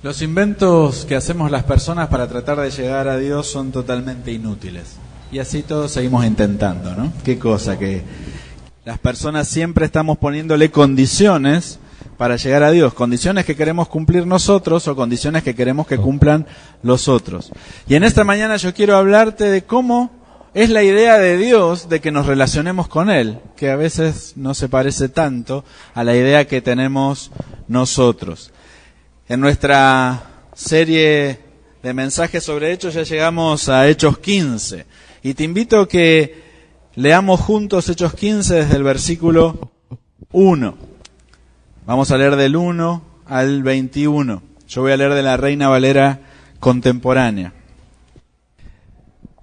Los inventos que hacemos las personas para tratar de llegar a Dios son totalmente inútiles. Y así todos seguimos intentando, ¿no? Qué cosa que las personas siempre estamos poniéndole condiciones para llegar a Dios. Condiciones que queremos cumplir nosotros o condiciones que queremos que cumplan los otros. Y en esta mañana yo quiero hablarte de cómo es la idea de Dios de que nos relacionemos con Él, que a veces no se parece tanto a la idea que tenemos nosotros. En nuestra serie de mensajes sobre Hechos ya llegamos a Hechos 15 y te invito a que leamos juntos Hechos 15 desde el versículo 1. Vamos a leer del 1 al 21. Yo voy a leer de la Reina Valera contemporánea.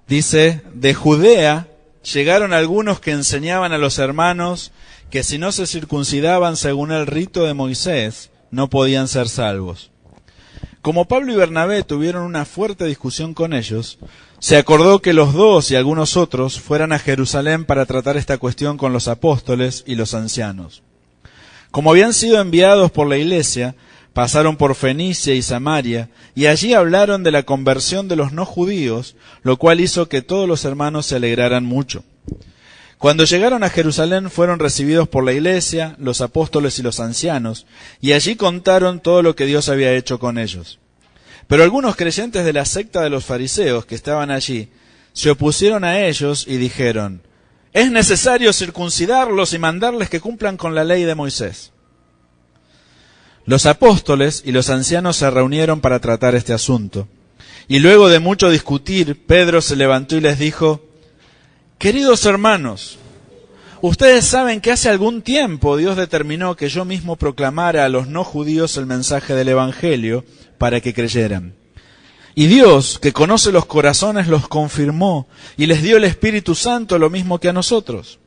Dice: de Judea llegaron algunos que enseñaban a los hermanos que si no se circuncidaban según el rito de Moisés, no podían ser salvos. Como Pablo y Bernabé tuvieron una fuerte discusión con ellos, se acordó que los dos y algunos otros fueran a Jerusalén para tratar esta cuestión con los apóstoles y los ancianos. Como habían sido enviados por la iglesia, pasaron por Fenicia y Samaria, y allí hablaron de la conversión de los no judíos, lo cual hizo que todos los hermanos se alegraran mucho. Cuando llegaron a Jerusalén fueron recibidos por la iglesia, los apóstoles y los ancianos, y allí contaron todo lo que Dios había hecho con ellos. Pero algunos creyentes de la secta de los fariseos que estaban allí se opusieron a ellos y dijeron: «Es necesario circuncidarlos y mandarles que cumplan con la ley de Moisés». Los apóstoles y los ancianos se reunieron para tratar este asunto. Y luego de mucho discutir, Pedro se levantó y les dijo: «Queridos hermanos, ustedes saben que hace algún tiempo Dios determinó que yo mismo proclamara a los no judíos el mensaje del Evangelio para que creyeran. Y Dios, que conoce los corazones, los confirmó y les dio el Espíritu Santo lo mismo que a nosotros.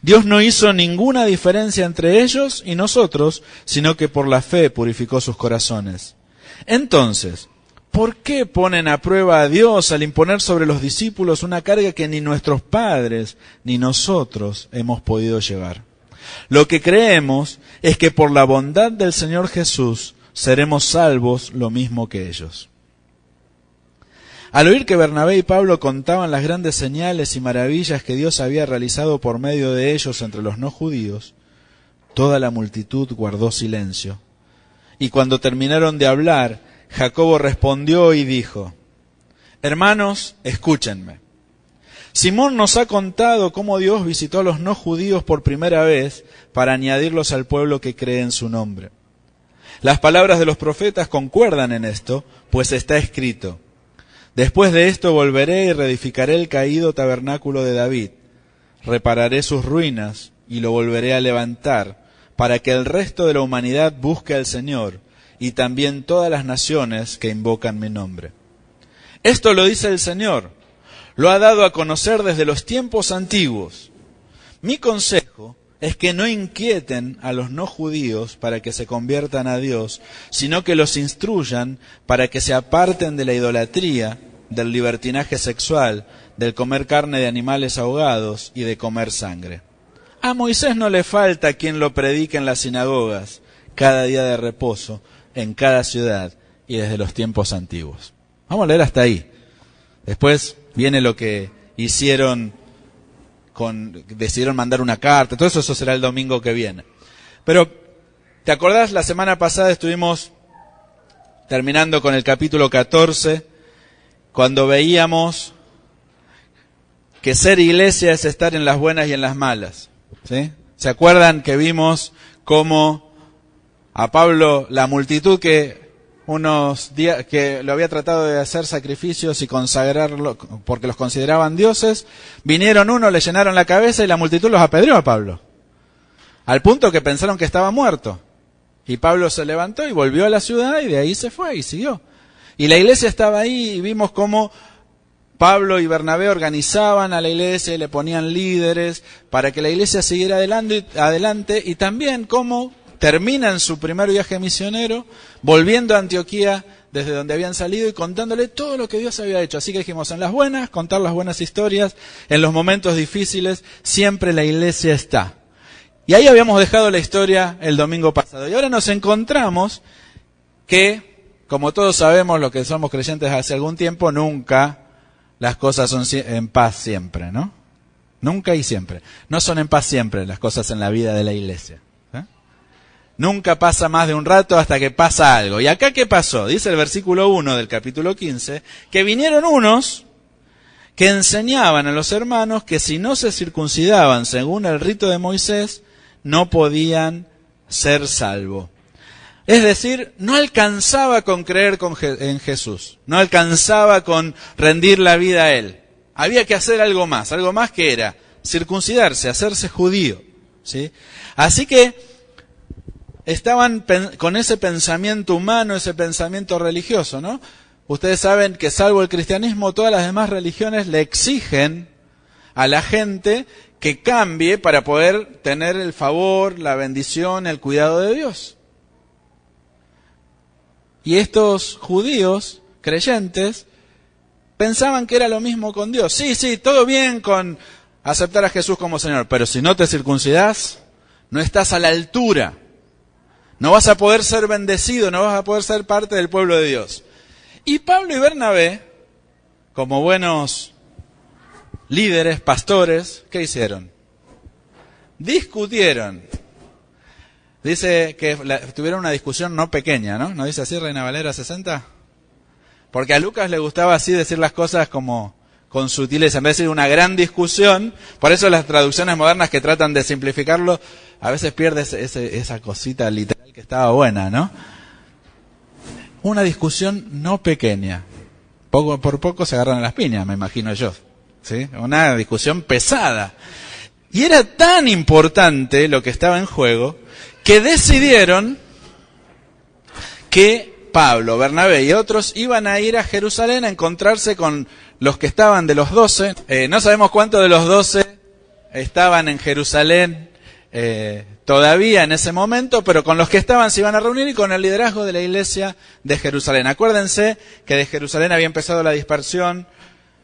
Dios no hizo ninguna diferencia entre ellos y nosotros, sino que por la fe purificó sus corazones. Entonces, ¿por qué ponen a prueba a Dios al imponer sobre los discípulos una carga que ni nuestros padres ni nosotros hemos podido llevar? Lo que creemos es que por la bondad del Señor Jesús seremos salvos lo mismo que ellos». Al oír que Bernabé y Pablo contaban las grandes señales y maravillas que Dios había realizado por medio de ellos entre los no judíos, toda la multitud guardó silencio. Y cuando terminaron de hablar, Jacobo respondió y dijo: «Hermanos, escúchenme. Simón nos ha contado cómo Dios visitó a los no judíos por primera vez para añadirlos al pueblo que cree en su nombre. Las palabras de los profetas concuerdan en esto, pues está escrito: después de esto volveré y reedificaré el caído tabernáculo de David, repararé sus ruinas y lo volveré a levantar, para que el resto de la humanidad busque al Señor, y también todas las naciones que invocan mi nombre. Esto lo dice el Señor, lo ha dado a conocer desde los tiempos antiguos. Mi consejo es que no inquieten a los no judíos para que se conviertan a Dios, sino que los instruyan para que se aparten de la idolatría, del libertinaje sexual, del comer carne de animales ahogados y de comer sangre. A Moisés no le falta quien lo predique en las sinagogas, cada día de reposo, en cada ciudad y desde los tiempos antiguos». Vamos a leer hasta ahí. Después viene lo que hicieron decidieron mandar una carta, todo eso será el domingo que viene. Pero, ¿te acordás? La semana pasada estuvimos terminando con el capítulo 14, cuando veíamos que ser iglesia es estar en las buenas y en las malas, ¿sí? ¿Se acuerdan que vimos cómo a Pablo, la multitud que unos días que lo había tratado de hacer sacrificios y consagrarlo porque los consideraban dioses, vinieron uno, le llenaron la cabeza y la multitud los apedreó a Pablo, al punto que pensaron que estaba muerto? Y Pablo se levantó y volvió a la ciudad y de ahí se fue y siguió. Y la iglesia estaba ahí y vimos cómo Pablo y Bernabé organizaban a la iglesia y le ponían líderes para que la iglesia siguiera adelante, y también cómo terminan su primer viaje misionero volviendo a Antioquía desde donde habían salido y contándole todo lo que Dios había hecho. Así que dijimos, en las buenas, contar las buenas historias, en los momentos difíciles, siempre la iglesia está. Y ahí habíamos dejado la historia el domingo pasado. Y ahora nos encontramos que como todos sabemos, los que somos creyentes hace algún tiempo, nunca las cosas son en paz siempre, ¿no? Nunca y siempre. No son en paz siempre las cosas en la vida de la iglesia. Nunca pasa más de un rato hasta que pasa algo. ¿Y acá qué pasó? Dice el versículo 1 del capítulo 15, que vinieron unos que enseñaban a los hermanos que si no se circuncidaban según el rito de Moisés, no podían ser salvos. Es decir, no alcanzaba con creer en Jesús, no alcanzaba con rendir la vida a Él. Había que hacer algo más que era circuncidarse, hacerse judío, ¿sí? Así que estaban con ese pensamiento humano, ese pensamiento religioso, ¿no? Ustedes saben que salvo el cristianismo, todas las demás religiones le exigen a la gente que cambie para poder tener el favor, la bendición, el cuidado de Dios. Y estos judíos creyentes pensaban que era lo mismo con Dios. Sí, todo bien con aceptar a Jesús como Señor, pero si no te circuncidás, no estás a la altura. No vas a poder ser bendecido, no vas a poder ser parte del pueblo de Dios. Y Pablo y Bernabé, como buenos líderes, pastores, ¿qué hicieron? Discutieron. Dice que tuvieron una discusión no pequeña, ¿no? ¿No dice así Reina Valera 60? Porque a Lucas le gustaba así decir las cosas como con sutileza, en vez de decir una gran discusión. Por eso las traducciones modernas que tratan de simplificarlo, a veces pierde esa cosita literal que estaba buena, ¿no? Una discusión no pequeña. Por poco se agarran a las piñas, me imagino yo, ¿sí? Una discusión pesada. Y era tan importante lo que estaba en juego, que decidieron que Pablo, Bernabé y otros iban a ir a Jerusalén a encontrarse con los que estaban de los 12. No sabemos cuántos de los 12 estaban en Jerusalén todavía en ese momento, pero con los que estaban se iban a reunir y con el liderazgo de la iglesia de Jerusalén. Acuérdense que de Jerusalén había empezado la dispersión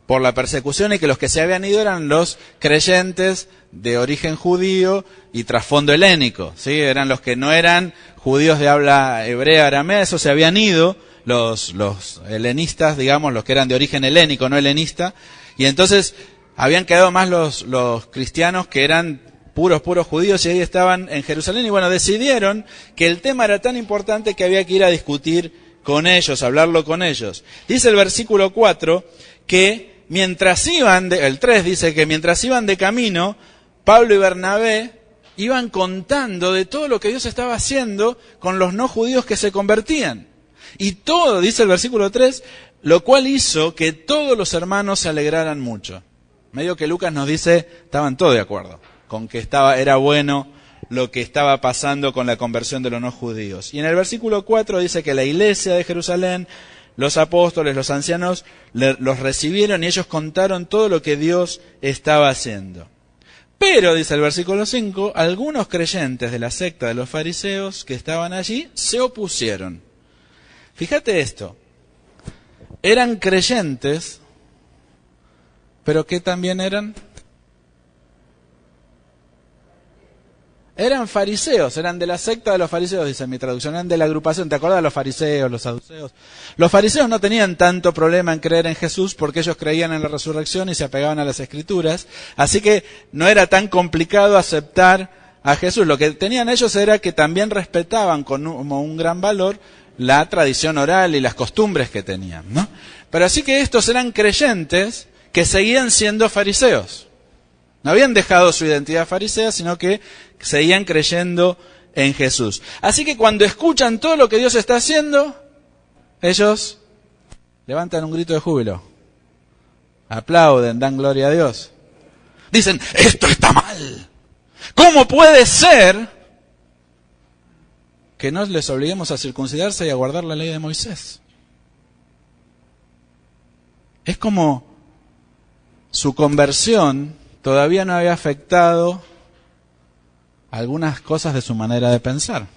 por la persecución y que los que se habían ido eran los creyentes de origen judío y trasfondo helénico, ¿sí? Eran los que no eran judíos de habla hebrea, aramea, esos se habían ido, los helenistas, digamos, los que eran de origen helénico, no helenista, y entonces habían quedado más los cristianos que eran puros judíos y ahí estaban en Jerusalén y bueno, decidieron que el tema era tan importante que había que ir a discutir con ellos, hablarlo con ellos. Dice el versículo 4 que mientras iban, el 3 dice que mientras iban de camino, Pablo y Bernabé iban contando de todo lo que Dios estaba haciendo con los no judíos que se convertían. Y todo, dice el versículo 3, lo cual hizo que todos los hermanos se alegraran mucho. Medio que Lucas nos dice, estaban todos de acuerdo con que era bueno lo que estaba pasando con la conversión de los no judíos. Y en el versículo 4 dice que la iglesia de Jerusalén, los apóstoles, los ancianos, los recibieron y ellos contaron todo lo que Dios estaba haciendo. Pero, dice el versículo 5, algunos creyentes de la secta de los fariseos que estaban allí se opusieron. Fíjate esto, eran creyentes, pero ¿qué también eran? Eran fariseos, eran de la secta de los fariseos, dice mi traducción, eran de la agrupación. ¿Te acuerdas de los fariseos, los saduceos? Los fariseos no tenían tanto problema en creer en Jesús porque ellos creían en la resurrección y se apegaban a las Escrituras. Así que no era tan complicado aceptar a Jesús. Lo que tenían ellos era que también respetaban como un gran valor la tradición oral y las costumbres que tenían, ¿no? Pero así que estos eran creyentes que seguían siendo fariseos. No habían dejado su identidad farisea, sino que seguían creyendo en Jesús. Así que cuando escuchan todo lo que Dios está haciendo, ellos levantan un grito de júbilo. Aplauden, dan gloria a Dios. Dicen, esto está mal. ¿Cómo puede ser que no les obliguemos a circuncidarse y a guardar la ley de Moisés? Es como su conversión todavía no había afectado algunas cosas de su manera de pensar.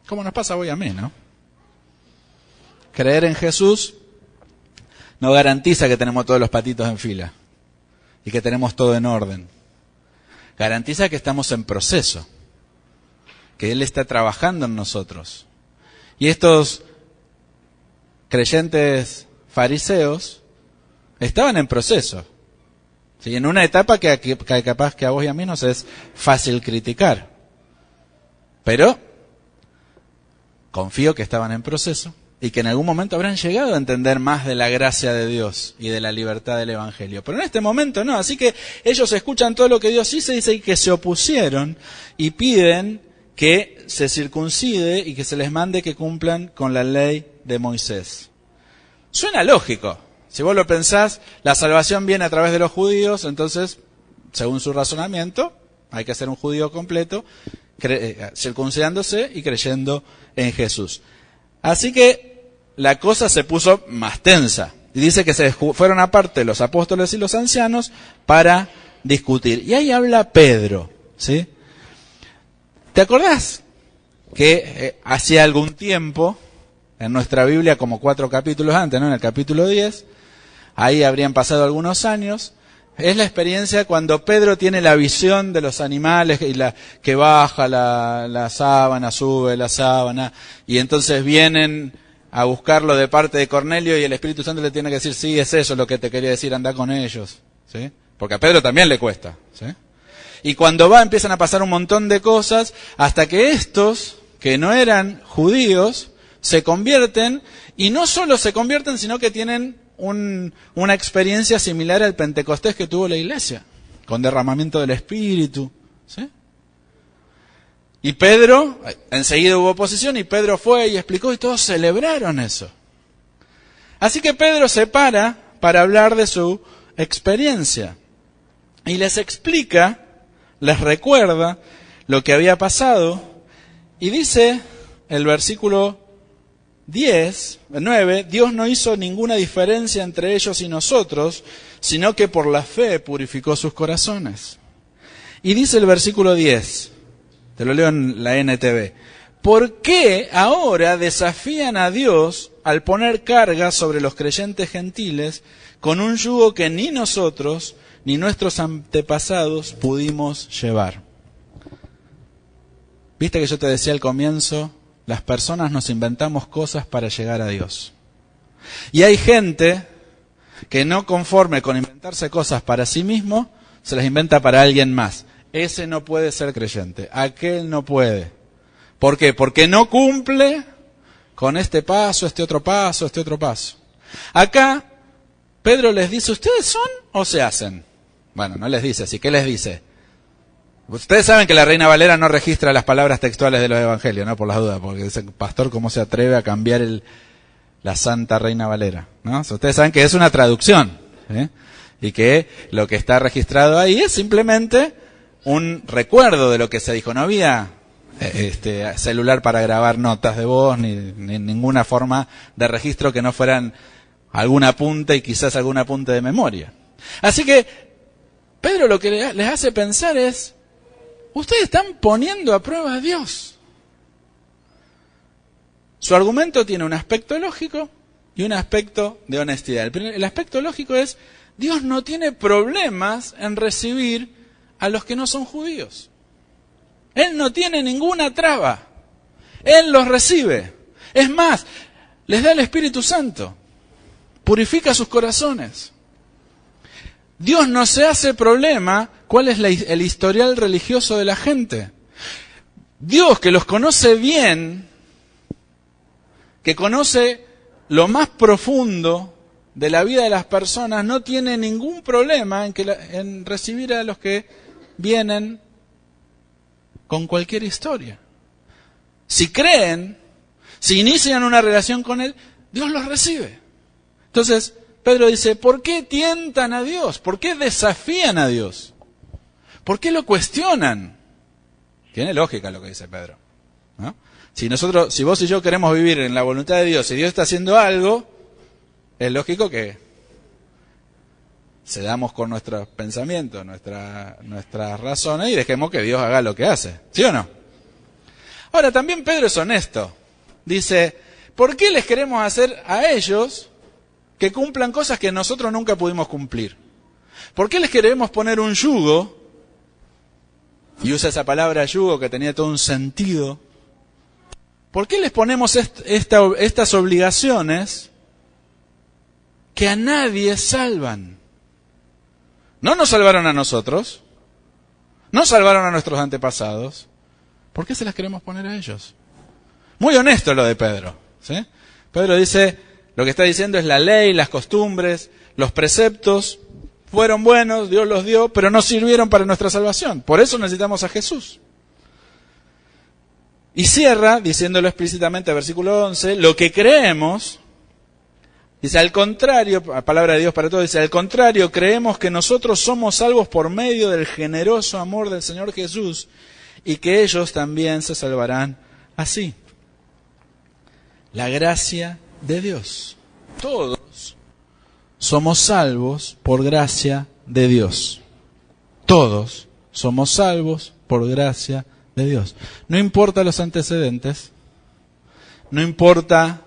Como nos pasa hoy a mí, ¿no? Creer en Jesús no garantiza que tenemos todos los patitos en fila y que tenemos todo en orden. Garantiza que estamos en proceso, que Él está trabajando en nosotros. Y estos creyentes fariseos estaban en proceso. ¿Sí? En una etapa que capaz que a vos y a mí nos es fácil criticar. Pero confío que estaban en proceso y que en algún momento habrán llegado a entender más de la gracia de Dios y de la libertad del Evangelio. Pero en este momento no, así que ellos escuchan todo lo que Dios hizo y dice que se opusieron y piden que se circuncide y que se les mande que cumplan con la ley de Moisés. Suena lógico. Si vos lo pensás, la salvación viene a través de los judíos, entonces, según su razonamiento, hay que ser un judío completo, circuncidándose y creyendo en Jesús. Así que la cosa se puso más tensa. Y dice que se fueron aparte los apóstoles y los ancianos para discutir. Y ahí habla Pedro, ¿sí? ¿Te acordás que hacía algún tiempo, en nuestra Biblia, como 4 capítulos antes, ¿no? En el capítulo 10, ahí habrían pasado algunos años, es la experiencia cuando Pedro tiene la visión de los animales y que baja la sábana, sube la sábana, y entonces vienen a buscarlo de parte de Cornelio y el Espíritu Santo le tiene que decir, sí, es eso lo que te quería decir, anda con ellos, ¿sí? Porque a Pedro también le cuesta, ¿sí? Y cuando va empiezan a pasar un montón de cosas hasta que estos, que no eran judíos, se convierten, y no solo se convierten, sino que tienen una experiencia similar al Pentecostés que tuvo la iglesia, con derramamiento del Espíritu, ¿sí? Y Pedro, enseguida hubo oposición, y Pedro fue y explicó, y todos celebraron eso. Así que Pedro se para hablar de su experiencia, y les explica, les recuerda lo que había pasado, y dice el versículo 9, Dios no hizo ninguna diferencia entre ellos y nosotros, sino que por la fe purificó sus corazones. Y dice el versículo 10, te lo leo en la NTV, ¿por qué ahora desafían a Dios al poner cargas sobre los creyentes gentiles con un yugo que ni nosotros ni nuestros antepasados pudimos llevar? ¿Viste que yo te decía al comienzo? Las personas nos inventamos cosas para llegar a Dios. Y hay gente que no conforme con inventarse cosas para sí mismo, se las inventa para alguien más. Ese no puede ser creyente, aquel no puede. ¿Por qué? Porque no cumple con este paso, este otro paso, este otro paso. Acá Pedro les dice, ¿ustedes son o se hacen? Bueno, no les dice así, ¿qué les dice? Ustedes saben que la Reina Valera no registra las palabras textuales de los evangelios, ¿no? Por las dudas, porque dice, pastor, ¿cómo se atreve a cambiar la Santa Reina Valera? ¿No? Ustedes saben que es una traducción, ¿eh? Y que lo que está registrado ahí es simplemente un recuerdo de lo que se dijo. No había celular para grabar notas de voz, ni ninguna forma de registro que no fueran algún apunte y quizás algún apunte de memoria. Así que Pedro lo que les hace pensar es, ustedes están poniendo a prueba a Dios. Su argumento tiene un aspecto lógico y un aspecto de honestidad. El aspecto lógico es, Dios no tiene problemas en recibir a los que no son judíos. Él no tiene ninguna traba. Él los recibe. Es más, les da el Espíritu Santo. Purifica sus corazones. Dios no se hace problema cuál es el historial religioso de la gente. Dios, que los conoce bien, que conoce lo más profundo de la vida de las personas, no tiene ningún problema en recibir a los que vienen con cualquier historia. Si creen, si inician una relación con Él, Dios los recibe. Entonces, Pedro dice, ¿por qué tientan a Dios? ¿Por qué desafían a Dios? ¿Por qué lo cuestionan? Tiene lógica lo que dice Pedro, ¿no? Si vos y yo queremos vivir en la voluntad de Dios y Dios está haciendo algo, es lógico que cedamos con nuestros pensamientos, nuestras razones y dejemos que Dios haga lo que hace. ¿Sí o no? Ahora, también Pedro es honesto. Dice, ¿por qué les queremos hacer a ellos que cumplan cosas que nosotros nunca pudimos cumplir? ¿Por qué les queremos poner un yugo? Y usa esa palabra yugo que tenía todo un sentido. ¿Por qué les ponemos estas obligaciones que a nadie salvan. No nos salvaron a nosotros, no salvaron a nuestros antepasados. ¿Por qué se las queremos poner a ellos? Muy honesto lo de Pedro, ¿sí? Pedro dice, lo que está diciendo es la ley, las costumbres, los preceptos fueron buenos, Dios los dio, pero no sirvieron para nuestra salvación. Por eso necesitamos a Jesús. Y cierra diciéndolo explícitamente, versículo 11, lo que creemos, dice al contrario, palabra de Dios para todos, dice al contrario, creemos que nosotros somos salvos por medio del generoso amor del Señor Jesús y que ellos también se salvarán así. La gracia de Dios. Todos somos salvos por gracia de Dios. Todos somos salvos por gracia de Dios. No importa los antecedentes, no importa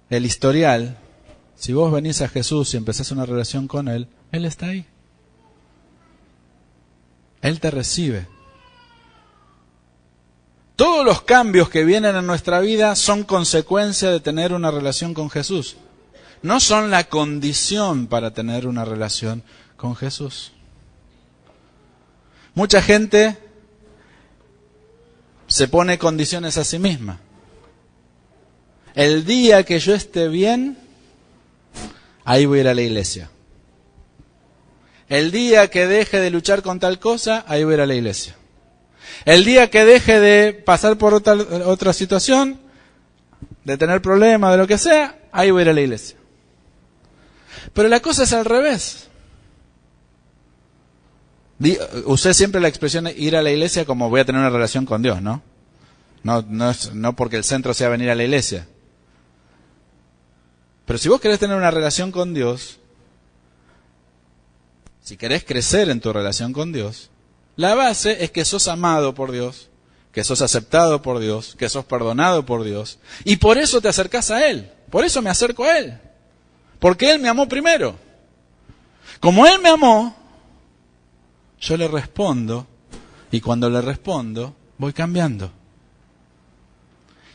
el historial, si vos venís a Jesús y empezás una relación con Él, Él está ahí. Él te recibe. Todos los cambios que vienen en nuestra vida son consecuencia de tener una relación con Jesús. No son la condición para tener una relación con Jesús. Mucha gente se pone condiciones a sí misma. El día que yo esté bien, ahí voy a ir a la iglesia. El día que deje de luchar con tal cosa, ahí voy a ir a la iglesia. El día que deje de pasar por otra situación, de tener problemas, de lo que sea, ahí voy a ir a la iglesia. Pero la cosa es al revés. Usé siempre la expresión ir a la iglesia como voy a tener una relación con Dios, ¿no? No porque el centro sea venir a la iglesia. Pero si vos querés tener una relación con Dios, si querés crecer en tu relación con Dios, la base es que sos amado por Dios, que sos aceptado por Dios, que sos perdonado por Dios, y por eso te acercás a Él, por eso me acerco a Él, porque Él me amó primero. Como Él me amó, yo le respondo, y cuando le respondo, voy cambiando.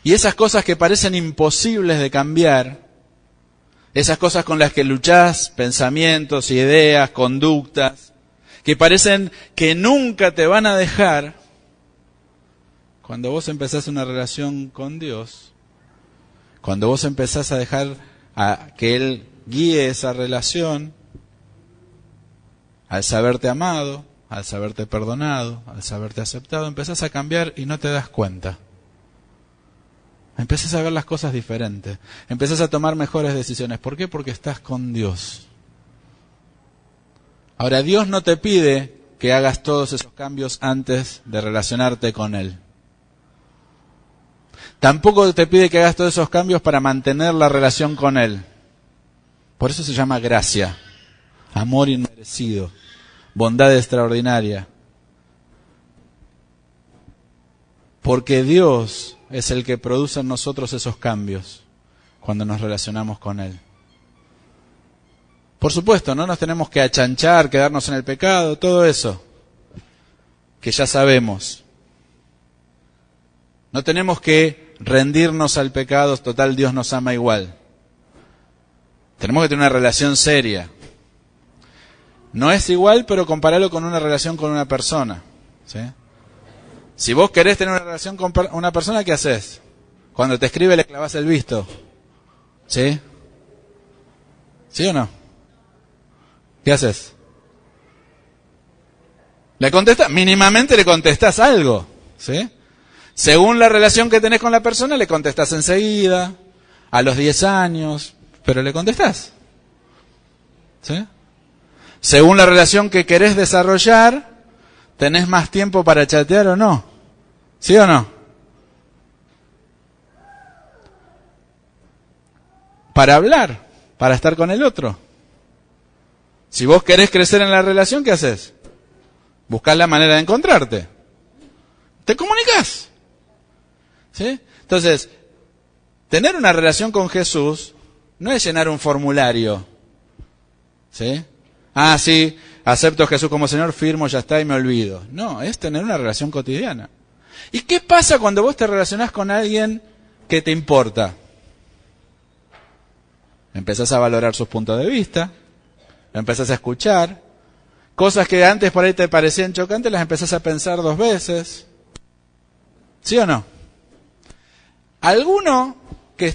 Y esas cosas que parecen imposibles de cambiar, esas cosas con las que luchás, pensamientos, ideas, conductas, que parecen que nunca te van a dejar, cuando vos empezás una relación con Dios, cuando vos empezás a dejar a que Él guíe esa relación, al saberte amado, al saberte perdonado, al saberte aceptado, empezás a cambiar y no te das cuenta. Empezás a ver las cosas diferentes, empezás a tomar mejores decisiones. ¿Por qué? Porque estás con Dios. Ahora, Dios no te pide que hagas todos esos cambios antes de relacionarte con Él. Tampoco te pide que hagas todos esos cambios para mantener la relación con Él. Por eso se llama gracia, amor inmerecido, bondad extraordinaria. Porque Dios es el que produce en nosotros esos cambios cuando nos relacionamos con Él. Por supuesto, no nos tenemos que achanchar, quedarnos en el pecado, todo eso que ya sabemos. No tenemos que rendirnos al pecado, total Dios nos ama igual. Tenemos que tener una relación seria. No es igual, pero compararlo con una relación con una persona, ¿sí? Si vos querés tener una relación con una persona, ¿qué haces? Cuando te escribe le clavás el visto, ¿sí? ¿Sí o no? ¿Qué haces? ¿Le contestás? Mínimamente le contestás algo, ¿sí? Según la relación que tenés con la persona, le contestás enseguida, a los 10 años, pero le contestás, ¿sí? Según la relación que querés desarrollar, ¿tenés más tiempo para chatear o no? ¿Sí o no? Para hablar, para estar con el otro. Si vos querés crecer en la relación, ¿qué haces? Buscás la manera de encontrarte. Te comunicás, ¿sí? Entonces, tener una relación con Jesús no es llenar un formulario, ¿sí? Ah, sí, acepto a Jesús como Señor, firmo, ya está y me olvido. No, es tener una relación cotidiana. ¿Y qué pasa cuando vos te relacionás con alguien que te importa? Empezás a valorar sus puntos de vista, lo empezás a escuchar. Cosas que antes por ahí te parecían chocantes, las empezás a pensar 2 veces. ¿Sí o no? ¿Alguno que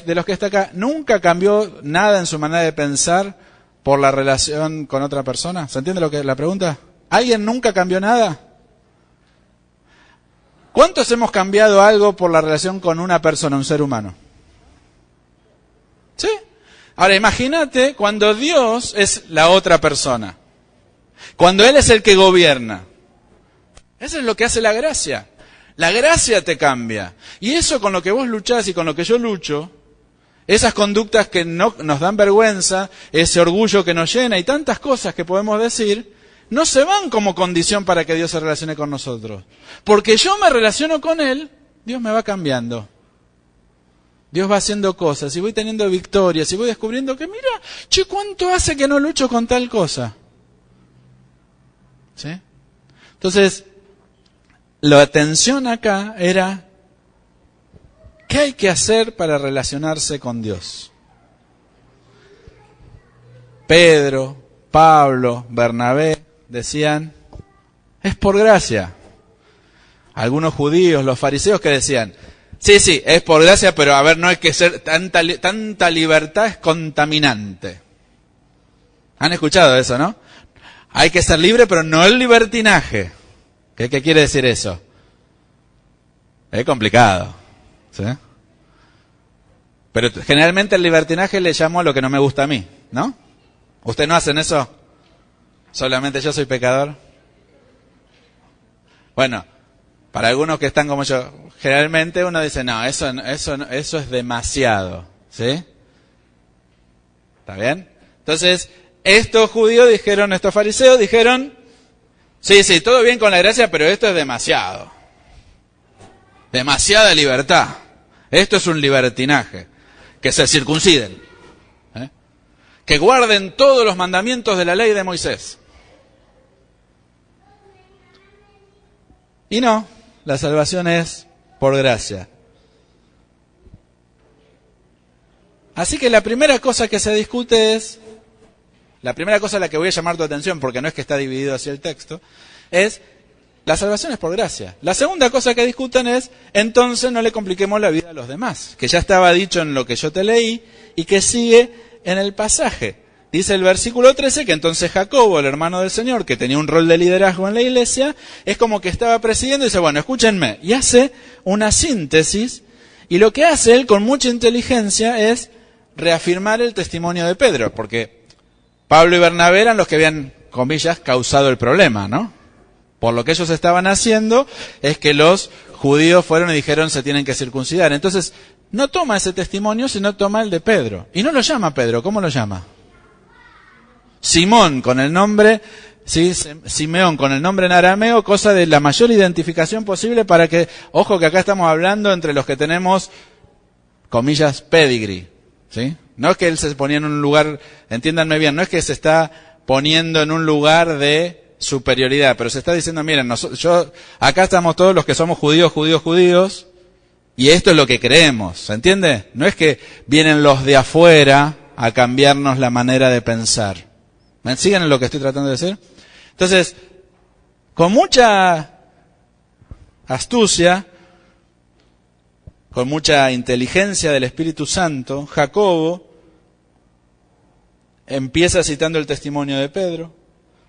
de los que está acá, nunca cambió nada en su manera de pensar por la relación con otra persona? ¿Se entiende la pregunta? ¿Alguien nunca cambió nada? ¿Cuántos hemos cambiado algo por la relación con una persona, un ser humano? ¿Sí? Ahora imagínate cuando Dios es la otra persona. Cuando Él es el que gobierna. Eso es lo que hace la gracia. La gracia te cambia. Y eso con lo que vos luchás y con lo que yo lucho, esas conductas que no nos dan vergüenza, ese orgullo que nos llena y tantas cosas que podemos decir, no se van como condición para que Dios se relacione con nosotros. Porque yo me relaciono con Él, Dios me va cambiando. Dios va haciendo cosas y voy teniendo victorias y voy descubriendo que mira, che, ¿cuánto hace que no lucho con tal cosa? ¿Sí? Entonces, la atención acá era, ¿qué hay que hacer para relacionarse con Dios? Pedro, Pablo, Bernabé decían, es por gracia. Algunos judíos, los fariseos que decían, sí, es por gracia, pero a ver, no hay que ser, tanta libertad es contaminante. ¿Han escuchado eso, no? Hay que ser libre, pero no el libertinaje. ¿Qué quiere decir eso? Es complicado, ¿sí? Pero generalmente el libertinaje le llamo a lo que no me gusta a mí, ¿no? ¿Ustedes no hacen eso? ¿Solamente yo soy pecador? Bueno, para algunos que están como yo, generalmente uno dice, no, eso es demasiado, ¿sí? ¿Está bien? Entonces, estos fariseos dijeron, sí, todo bien con la gracia, pero esto es demasiado. Demasiada libertad. Esto es un libertinaje. Que se circunciden. Que guarden todos los mandamientos de la ley de Moisés. Y no, la salvación es por gracia. Así que la primera cosa que se discute es, la primera cosa a la que voy a llamar tu atención, porque no es que está dividido así el texto, es, la salvación es por gracia. La segunda cosa que discutan es, entonces no le compliquemos la vida a los demás, que ya estaba dicho en lo que yo te leí y que sigue en el pasaje. Dice el versículo 13 que entonces Jacobo, el hermano del Señor, que tenía un rol de liderazgo en la iglesia, es como que estaba presidiendo y dice, bueno, escúchenme, y hace una síntesis, y lo que hace él con mucha inteligencia es reafirmar el testimonio de Pedro, porque Pablo y Bernabé eran los que habían, comillas, causado el problema, ¿no? Por lo que ellos estaban haciendo es que los judíos fueron y dijeron se tienen que circuncidar. Entonces, no toma ese testimonio, sino toma el de Pedro. Y no lo llama Pedro, ¿cómo lo llama? Simón, con el nombre, ¿sí? Simeón, con el nombre en arameo, cosa de la mayor identificación posible para que, ojo que acá estamos hablando entre los que tenemos, comillas, pedigree, ¿sí? No es que él se ponía en un lugar, entiéndanme bien, no es que se está poniendo en un lugar de superioridad, pero se está diciendo, miren, acá estamos todos los que somos judíos, y esto es lo que creemos, ¿se entiende? No es que vienen los de afuera a cambiarnos la manera de pensar. ¿Me siguen en lo que estoy tratando de decir? Entonces, con mucha astucia, con mucha inteligencia del Espíritu Santo, Jacobo empieza citando el testimonio de Pedro,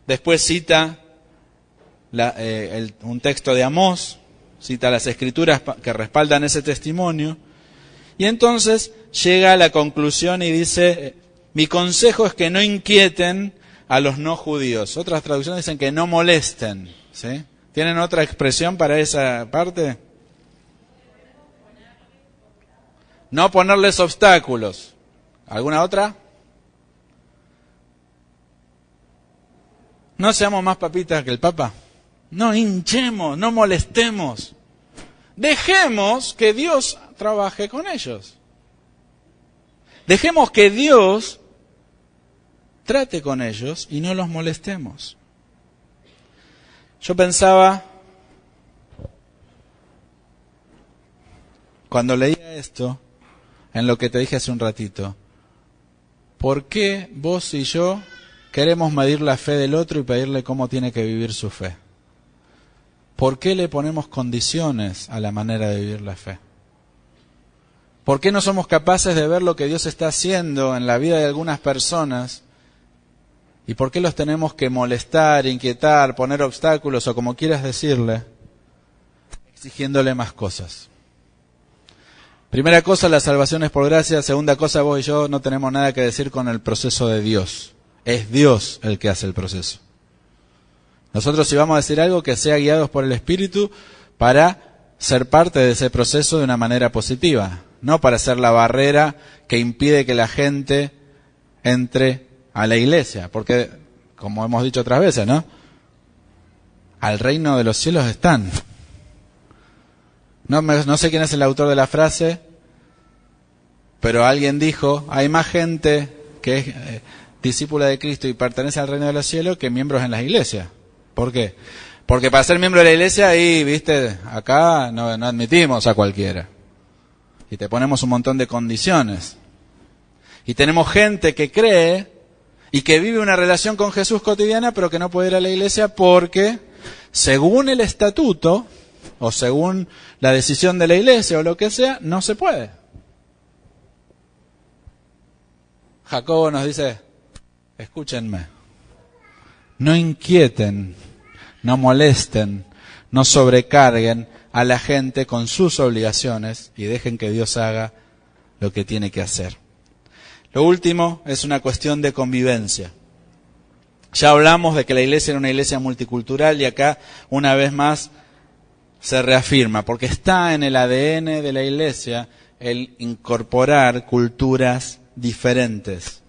después cita un texto de Amós, cita las escrituras que respaldan ese testimonio, y entonces llega a la conclusión y dice, mi consejo es que no inquieten a los no judíos. Otras traducciones dicen que no molesten, ¿sí? ¿Tienen otra expresión para esa parte? No ponerles obstáculos. ¿Alguna otra? No seamos más papitas que el Papa. No hinchemos, no molestemos. Dejemos que Dios trabaje con ellos. Dejemos que Dios trate con ellos y no los molestemos. Yo pensaba, cuando leía esto, en lo que te dije hace un ratito, ¿por qué vos y yo queremos medir la fe del otro y pedirle cómo tiene que vivir su fe? ¿Por qué le ponemos condiciones a la manera de vivir la fe? ¿Por qué no somos capaces de ver lo que Dios está haciendo en la vida de algunas personas? ¿Y por qué los tenemos que molestar, inquietar, poner obstáculos o como quieras decirle, exigiéndole más cosas? Primera cosa, la salvación es por gracia. Segunda cosa, vos y yo no tenemos nada que decir con el proceso de Dios. Es Dios el que hace el proceso. Nosotros si vamos a decir algo, que sea guiados por el Espíritu para ser parte de ese proceso de una manera positiva. No para ser la barrera que impide que la gente entre a la iglesia. Porque, como hemos dicho otras veces, ¿no? Al reino de los cielos están. No sé quién es el autor de la frase, pero alguien dijo, hay más gente que es discípula de Cristo y pertenece al reino de los cielos que miembros en las iglesias. ¿Por qué? Porque para ser miembro de la iglesia, ahí, viste, acá no admitimos a cualquiera. Y te ponemos un montón de condiciones. Y tenemos gente que cree y que vive una relación con Jesús cotidiana, pero que no puede ir a la iglesia porque, según el estatuto, o según la decisión de la iglesia o lo que sea, no se puede. Jacobo nos dice, escúchenme, no inquieten, no molesten, no sobrecarguen a la gente con sus obligaciones y dejen que Dios haga lo que tiene que hacer. Lo último es una cuestión de convivencia. Ya hablamos de que la iglesia era una iglesia multicultural y acá una vez más se reafirma, porque está en el ADN de la iglesia el incorporar culturas diferentes.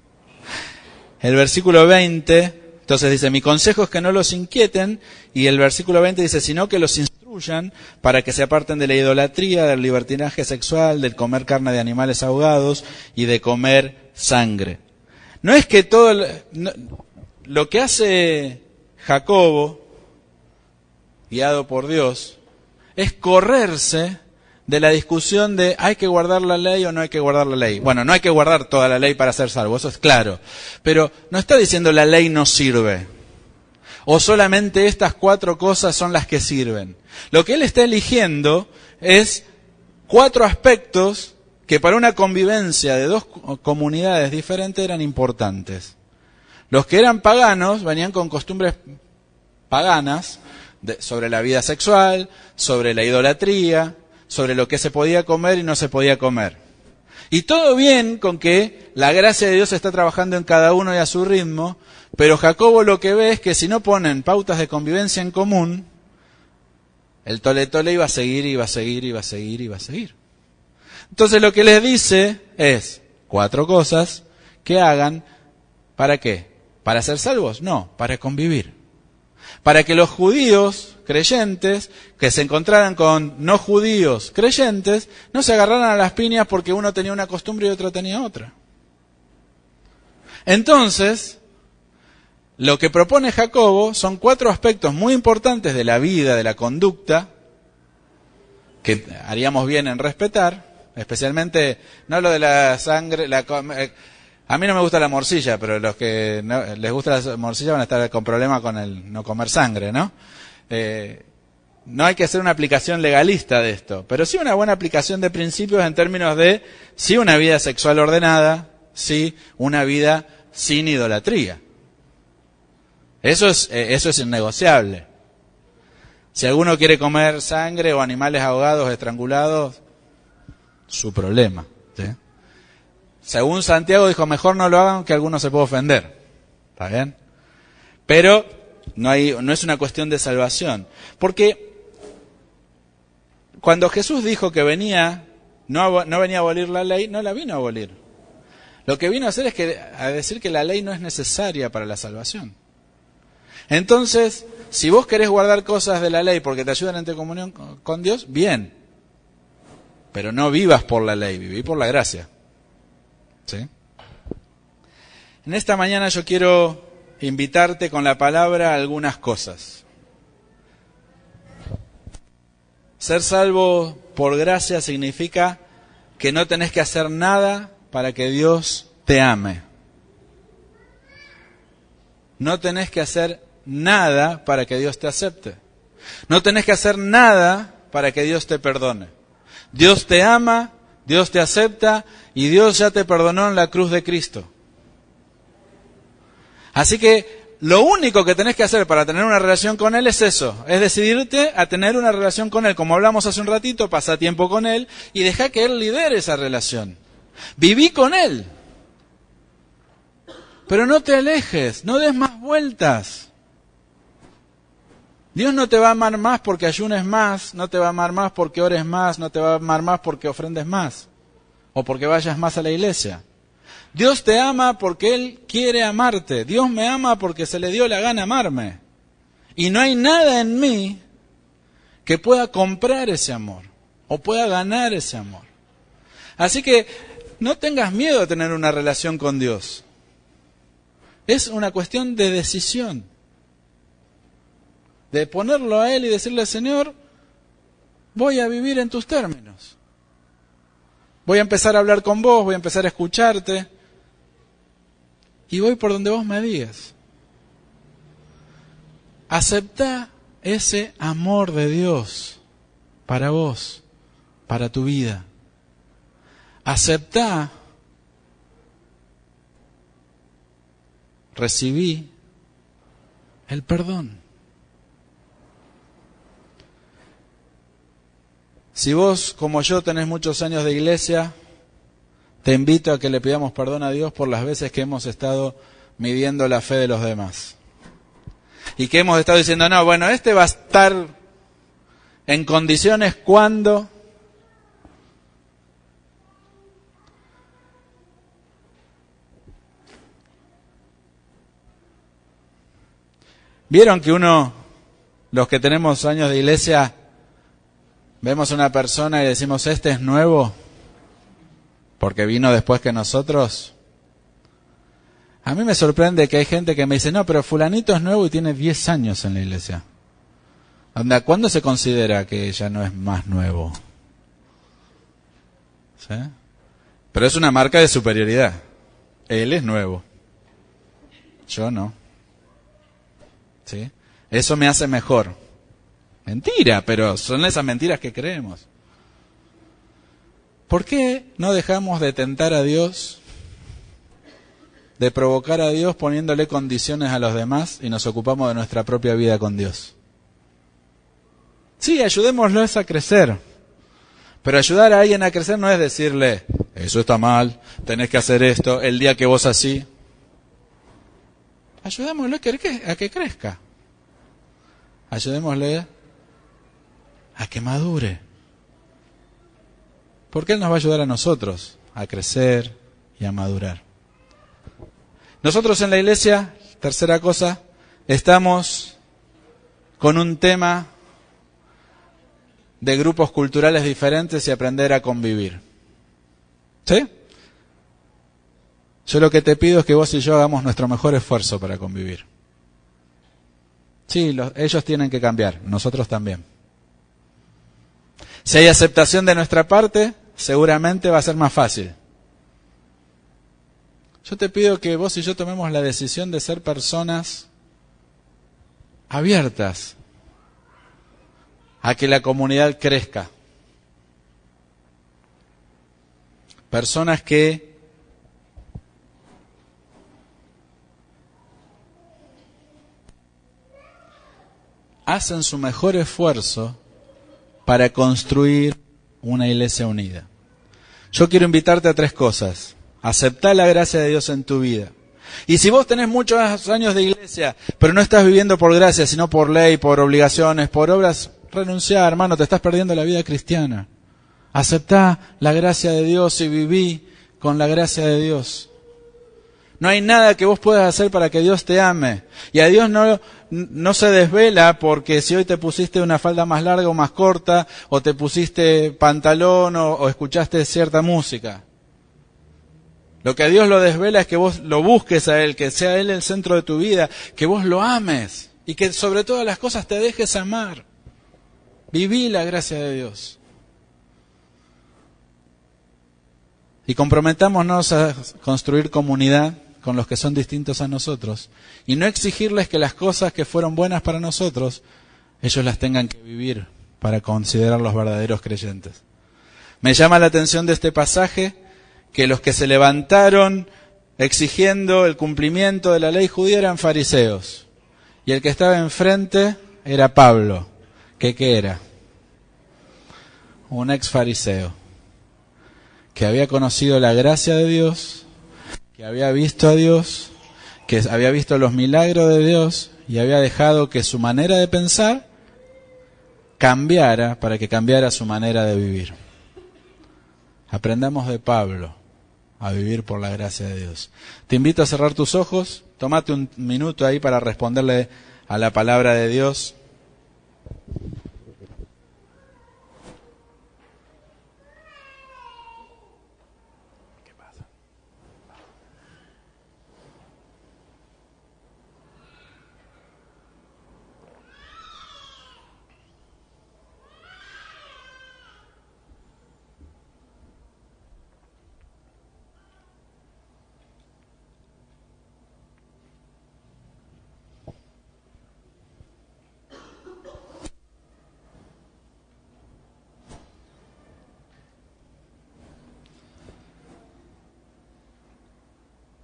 El versículo 20, entonces dice, mi consejo es que no los inquieten, y el versículo 20 dice, sino que los instruyan para que se aparten de la idolatría, del libertinaje sexual, del comer carne de animales ahogados y de comer sangre. No es que todo lo que hace Jacobo, guiado por Dios, es correrse de la discusión de hay que guardar la ley o no hay que guardar la ley. Bueno, no hay que guardar toda la ley para ser salvo, eso es claro. Pero no está diciendo la ley no sirve. O solamente estas 4 cosas son las que sirven. Lo que él está eligiendo es 4 aspectos que para una convivencia de 2 comunidades diferentes eran importantes. Los que eran paganos venían con costumbres paganas, sobre la vida sexual, sobre la idolatría, sobre lo que se podía comer y no se podía comer. Y todo bien con que la gracia de Dios está trabajando en cada uno y a su ritmo, pero Jacobo lo que ve es que si no ponen pautas de convivencia en común, el tole-tole iba a seguir, iba a seguir, iba a seguir, iba a seguir. Entonces lo que les dice es 4 cosas que hagan, ¿para qué? ¿Para ser salvos? No, para convivir. Para que los judíos creyentes que se encontraran con no judíos creyentes no se agarraran a las piñas porque uno tenía una costumbre y otro tenía otra. Entonces, lo que propone Jacobo son 4 aspectos muy importantes de la vida, de la conducta, que haríamos bien en respetar, especialmente, no lo de la sangre, a mí no me gusta la morcilla, pero los que no, les gusta la morcilla van a estar con problema con el no comer sangre, ¿no? No hay que hacer una aplicación legalista de esto, pero sí una buena aplicación de principios en términos de sí una vida sexual ordenada, sí una vida sin idolatría. Eso es innegociable. Si alguno quiere comer sangre o animales ahogados, estrangulados, su problema, ¿sí? Según Santiago dijo, mejor no lo hagan que alguno se pueda ofender. ¿Está bien? Pero no es una cuestión de salvación. Porque cuando Jesús dijo que venía, no venía a abolir la ley, no la vino a abolir. Lo que vino a hacer es a decir que la ley no es necesaria para la salvación. Entonces, si vos querés guardar cosas de la ley porque te ayudan en tu comunión con Dios, bien. Pero no vivas por la ley, viví por la gracia. ¿Sí? En esta mañana yo quiero invitarte con la palabra a algunas cosas. Ser salvo por gracia significa que no tenés que hacer nada para que Dios te ame. no tenés que hacer nada para que Dios te acepte. No tenés que hacer nada para que Dios te perdone. Dios te ama, Dios te acepta y Dios ya te perdonó en la cruz de Cristo. Así que lo único que tenés que hacer para tener una relación con Él es eso, es decidirte a tener una relación con Él. Como hablamos hace un ratito, pasa tiempo con Él y deja que Él lidere esa relación. Viví con Él. Pero no te alejes, no des más vueltas. Dios no te va a amar más porque ayunes más, no te va a amar más porque ores más, no te va a amar más porque ofrendes más o porque vayas más a la iglesia. Dios te ama porque Él quiere amarte. Dios me ama porque se le dio la gana amarme. Y no hay nada en mí que pueda comprar ese amor o pueda ganar ese amor. Así que no tengas miedo de tener una relación con Dios. Es una cuestión de decisión. De ponerlo a Él y decirle, Señor, voy a vivir en tus términos. Voy a empezar a hablar con vos, voy a empezar a escucharte. Y voy por donde vos me digas. Aceptá ese amor de Dios para vos, para tu vida. Aceptá, recibí el perdón. Si vos, como yo, tenés muchos años de iglesia, te invito a que le pidamos perdón a Dios por las veces que hemos estado midiendo la fe de los demás. Y que hemos estado diciendo, no, bueno, este va a estar en condiciones cuando... ¿Vieron que los que tenemos años de iglesia, vemos a una persona y decimos, este es nuevo, porque vino después que nosotros? A mí me sorprende que hay gente que me dice, no, pero fulanito es nuevo y tiene 10 años en la iglesia. Anda, ¿cuándo se considera que ya no es más nuevo? ¿Sí? Pero es una marca de superioridad. Él es nuevo. Yo no. ¿Sí? Eso me hace mejor. Mentira, pero son esas mentiras que creemos. ¿Por qué no dejamos de tentar a Dios, de provocar a Dios poniéndole condiciones a los demás y nos ocupamos de nuestra propia vida con Dios? Sí, ayudémoslos a crecer. Pero ayudar a alguien a crecer no es decirle, eso está mal, tenés que hacer esto, el día que vos así. Ayudémosle a que crezca. Ayudémosle a que madure. Porque Él nos va a ayudar a nosotros a crecer y a madurar. Nosotros en la iglesia, tercera cosa, estamos con un tema de grupos culturales diferentes y aprender a convivir. ¿Sí? Yo lo que te pido es que vos y yo hagamos nuestro mejor esfuerzo para convivir. Sí, ellos tienen que cambiar, nosotros también. Si hay aceptación de nuestra parte, seguramente va a ser más fácil. Yo te pido que vos y yo tomemos la decisión de ser personas abiertas a que la comunidad crezca. Personas que hacen su mejor esfuerzo para construir una iglesia unida. Yo quiero invitarte a 3 cosas. Aceptá la gracia de Dios en tu vida. Y si vos tenés muchos años de iglesia, pero no estás viviendo por gracia, sino por ley, por obligaciones, por obras, renunciá, hermano, te estás perdiendo la vida cristiana. Aceptá la gracia de Dios y viví con la gracia de Dios. No hay nada que vos puedas hacer para que Dios te ame. Y a Dios no se desvela porque si hoy te pusiste una falda más larga o más corta, o te pusiste pantalón o escuchaste cierta música. Lo que a Dios lo desvela es que vos lo busques a Él, que sea Él el centro de tu vida, que vos lo ames y que sobre todas las cosas te dejes amar. Viví la gracia de Dios. Y comprometámonos a construir comunidad con los que son distintos a nosotros y no exigirles que las cosas que fueron buenas para nosotros, ellos las tengan que vivir para considerar los verdaderos creyentes. Me llama la atención de este pasaje que los que se levantaron exigiendo el cumplimiento de la ley judía eran fariseos y el que estaba enfrente era Pablo, que ¿qué era? Un ex fariseo que había conocido la gracia de Dios, que había visto a Dios, que había visto los milagros de Dios y había dejado que su manera de pensar cambiara para que cambiara su manera de vivir. Aprendamos de Pablo a vivir por la gracia de Dios. Te invito a cerrar tus ojos, tómate un minuto ahí para responderle a la palabra de Dios.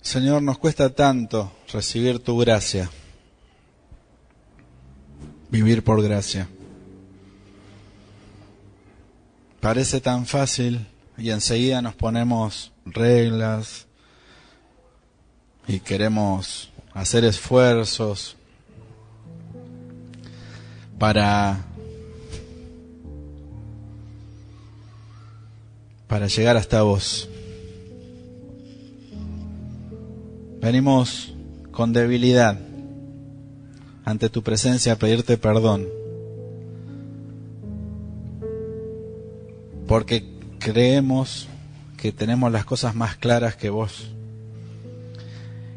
Señor, nos cuesta tanto recibir tu gracia, vivir por gracia. Parece tan fácil y enseguida nos ponemos reglas y queremos hacer esfuerzos para llegar hasta vos. Venimos con debilidad ante tu presencia a pedirte perdón, porque creemos que tenemos las cosas más claras que vos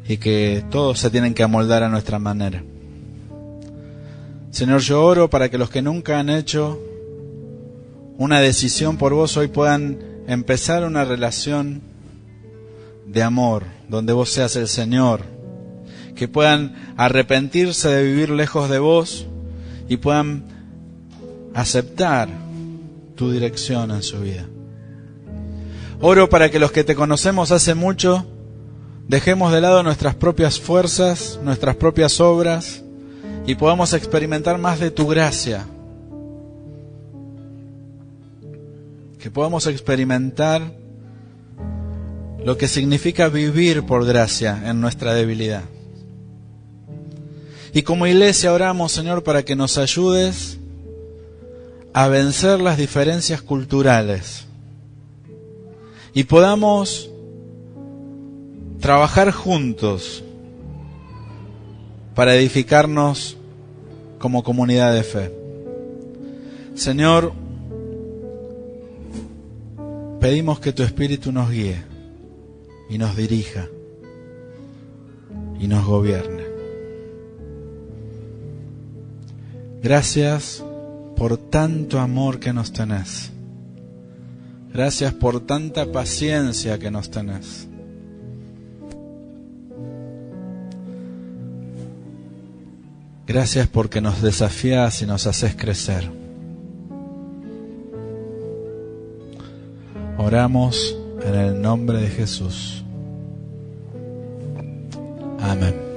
y que todos se tienen que amoldar a nuestra manera. Señor, yo oro para que los que nunca han hecho una decisión por vos hoy puedan empezar una relación de amor, donde vos seas el Señor, que puedan arrepentirse de vivir lejos de vos y puedan aceptar tu dirección en su vida. Oro para que los que te conocemos hace mucho dejemos de lado nuestras propias fuerzas, nuestras propias obras y podamos experimentar más de tu gracia, que podamos experimentar lo que significa vivir por gracia en nuestra debilidad. Y como iglesia oramos, Señor, para que nos ayudes a vencer las diferencias culturales y podamos trabajar juntos para edificarnos como comunidad de fe. Señor, pedimos que tu Espíritu nos guíe y nos dirija y nos gobierne. Gracias por tanto amor que nos tenés. Gracias por tanta paciencia que nos tenés. Gracias porque nos desafías y nos haces crecer. Oramos en el nombre de Jesús. Amén.